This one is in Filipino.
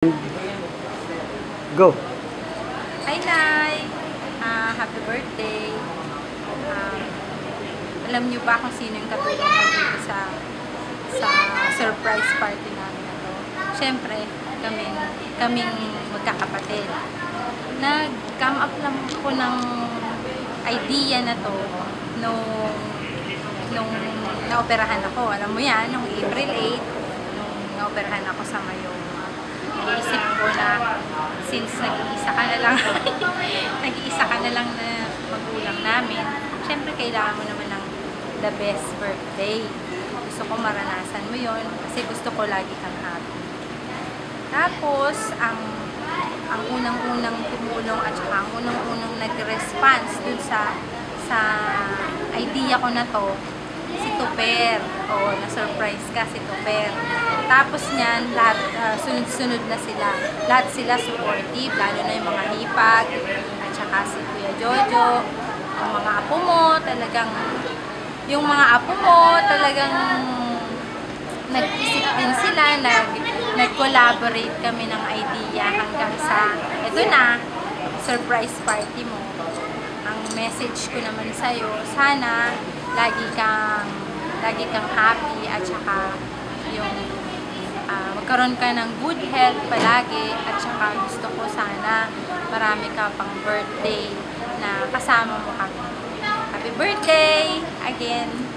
Go! Hi, Nay! Happy birthday! Alam niyo ba kung sino yung katulong ko dito sa surprise party namin na to? Siyempre, kaming magkakapatid. Nag-come up lang ako ng idea na to nung naoperahan ako. Alam mo yan, nung April 8, nung naoperahan ako sa Mayo. Naisip ko na since nag-iisa ka na lang na magulang namin, syempre kailangan mo naman ng the best birthday. Gusto ko maranasan mo yon kasi gusto ko lagi kang happy. Tapos, ang unang-unang tumulong at saka ang unang-unang nag-response dun sa idea ko na to, si Tuper. O, na-surprise ka si Tuper. Tapos niyan, lahat, sunod-sunod na sila. Lahat sila supportive, lalo na yung mga hipag, at saka si Kuya Jojo, yung mga apo mo, talagang nag-isip din sila, nag-collaborate kami ng idea hanggang sa, ito na, surprise party mo. Ang message ko naman sa'yo, sana lagi kang happy at saka yung magkaroon ka ng good health palagi at saka gusto ko sana marami ka pang birthday na kasama mo kami. Happy birthday again!